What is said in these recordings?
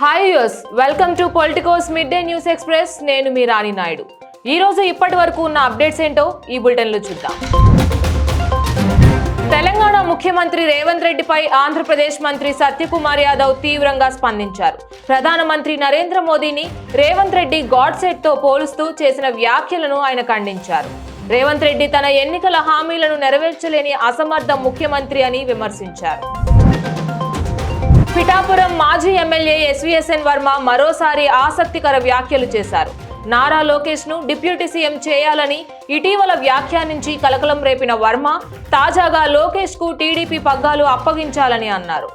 Hi use welcome to Politicos mid day news express. నేను మీ రాణి నాయుడు. ఈ రోజు ఇప్పటి వరకు ఉన్న అప్డేట్స్ ఏంటో ఈ బులెటిన్లో చూద్దాం. తెలంగాణ ముఖ్యమంత్రి రేవంత్ రెడ్డిపై ఆంధ్రప్రదేశ్ మంత్రి సత్యకుమార్ యాదవ్ తీవ్రంగా స్పందించారు. ప్రధానమంత్రి నరేంద్ర మోదీని రేవంత్ రెడ్డి గాడ్ సెట్ తో పోలుస్తూ చేసిన వ్యాఖ్యలను ఆయన ఖండించారు. రేవంత్ రెడ్డి తన ఎన్నికల హామీలను నెరవేర్చలేని అసమర్థ ముఖ్యమంత్రి అని విమర్శించారు. పిఠాపురం మాజీ ఎమ్మెల్యే ఎస్వీఎస్ఎన్ వర్మ మరోసారి ఆసక్తికర వ్యాఖ్యలు చేశారు. నారా లోకేష్ ను డిప్యూటీ సీఎం చేయాలని ఇటీవల వ్యాఖ్యానించి కలకలం రేపిన వర్మ తాజాగా లోకేష్ కు టీడీపీ పగ్గాలు అప్పగించాలని అన్నారు.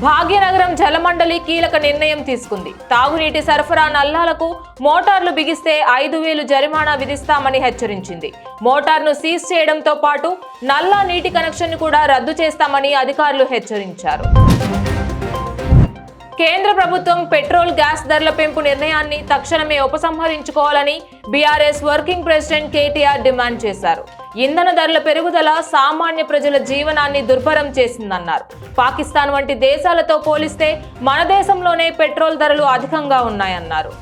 భాగ్యనగరం జలమండలి కీలక నిర్ణయం తీసుకుంది. తాగునీటి సరఫరా నల్లాలకు మోటార్లు బిగిస్తే 5,000 జరిమానా విధిస్తామని హెచ్చరించింది. మోటార్ను సీజ్ చేయడంతో పాటు నల్లా నీటి కనెక్షన్ కూడా రద్దు చేస్తామని అధికారులు హెచ్చరించారు. కేంద్ర ప్రభుత్వం పెట్రోల్ గ్యాస్ ధరల పెంపు నిర్ణయాన్ని తక్షణమే ఉపసంహరించుకోవాలని BRS working president KTR demand చేశారు. ఇంధన ధరల పెరుగుదల సామాన్య ప్రజల జీవనాన్ని దుర్భరం చేసిందన్నారు. పాకిస్తాన్ వంటి దేశాలతో పోలిస్తే మన దేశంలోనే పెట్రోల్ ధరలు అధికంగా ఉన్నాయన్నారు.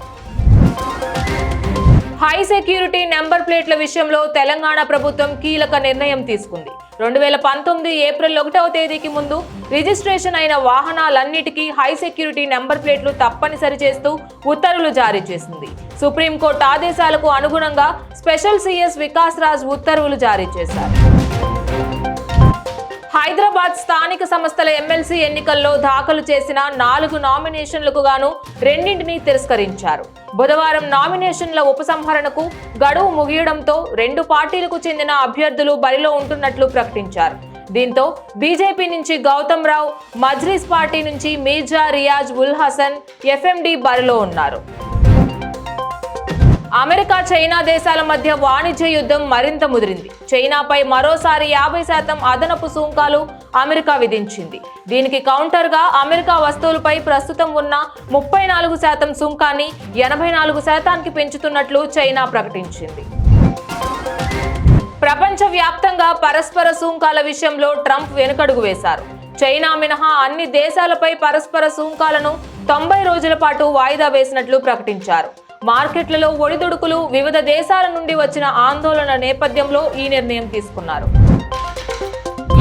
హై సెక్యూరిటీ నెంబర్ ప్లేట్ల విషయంలో తెలంగాణ ప్రభుత్వం కీలక నిర్ణయం తీసుకుంది. 2019 ఏప్రిల్ 1వ తేదీకి ముందు రిజిస్ట్రేషన్ అయిన వాహనాలన్నిటికీ హై సెక్యూరిటీ నెంబర్ ప్లేట్లు తప్పనిసరి చేస్తూ ఉత్తర్వులు జారీ చేసింది. సుప్రీంకోర్టు ఆదేశాలకు అనుగుణంగా స్పెషల్ సీఎస్ వికాస్ రాజ్ ఉత్తర్వులు జారీ చేశారు. హైదరాబాద్ స్థానిక సంస్థల ఎమ్మెల్సీ ఎన్నికల్లో దాఖలు చేసిన 4 నామినేషన్లకు గాను 2ని తిరస్కరించారు. బుధవారం నామినేషన్ల ఉపసంహరణకు గడువు ముగియడంతో 2 పార్టీలకు చెందిన అభ్యర్థులు బరిలో ఉంటున్నట్లు ప్రకటించారు. దీంతో బీజేపీ నుంచి గౌతమ్ రావు, మజ్లిస్ పార్టీ నుంచి మీర్జా రియాజ్ ఉల్ హసన్ ఎఫ్ఎండి బరిలో ఉన్నారు. అమెరికా చైనా దేశాల మధ్య వాణిజ్య యుద్ధం మరింత ముదిరింది. చైనాపై మరోసారి 50% అదనపు సుంకాలు అమెరికా విధించింది. దీనికి కౌంటర్గా అమెరికా వస్తువులపై ప్రస్తుతం ఉన్న 34% సుంకాన్ని 84%కి పెంచుతున్నట్లు చైనా ప్రకటించింది. ప్రపంచవ్యాప్తంగా పరస్పర సుంకాల విషయంలో ట్రంప్ వెనుకడుగు వేశారు. చైనా మినహా అన్ని దేశాలపై పరస్పర సుంకాలను 90 రోజుల పాటు వాయిదా వేసినట్లు ప్రకటించారు. మార్కెట్లలో ఒడిదుడుకులు, వివిధ దేశాల నుండి వచ్చిన ఆందోళన నేపథ్యంలో ఈ నిర్ణయం తీసుకున్నారు.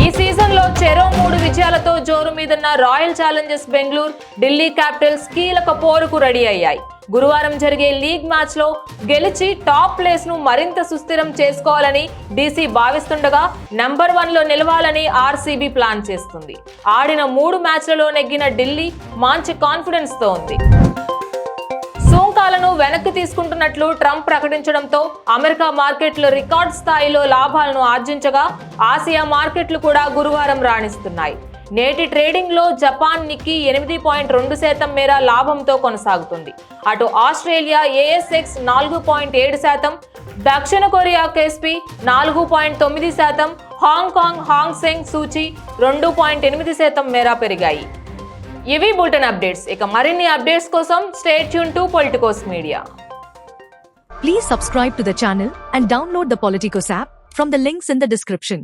ఈ సీజన్లో చెరో 3 విజయాలతో జోరు మీదున్న royal Challengers Bengaluru, Delhi Capitals కీలక పోరుకు రెడీ అయ్యాయి. గురువారం జరిగే లీగ్ మ్యాచ్ లో గెలిచి టాప్ ప్లేస్ ను మరింత సుస్థిరం చేసుకోవాలని డీసీ భావిస్తుండగా నెంబర్ 1 లో నిలవాలని ఆర్సీబీ ప్లాన్ చేస్తుంది. ఆడిన 3 మ్యాచ్లలో నెగ్గిన ఢిల్లీ మంచి కాన్ఫిడెన్స్ తో ఉంది. సుంకాలను వెనక్కి తీసుకుంటున్నట్లు ట్రంప్ ప్రకటించడంతో అమెరికా మార్కెట్లు రికార్డ్ స్థాయిలో లాభాలను ఆర్జించగా ఆసియా మార్కెట్లు కూడా గురువారం రాణిస్తున్నాయి. నేటి ట్రేడింగ్ లో జపాన్ నిక్కీ 8.2% మేర లాభంతో కొనసాగుతుంది. అటు ఆస్ట్రేలియా ఏఎస్ఎక్స్ 4.7%, దక్షిణ కొరియా కేస్పీ 4.9%, హాంకాంగ్ హాంగ్ సెంగ్ సూచీ 2.8% మేర పెరిగాయి. ఇవి బులెటిన్ అప్డేట్స్. ఇక మరిన్ని అప్డేట్స్ కోసం stay tune to Politicos media. Please subscribe to the channel and download the Politicos app from the links in the description.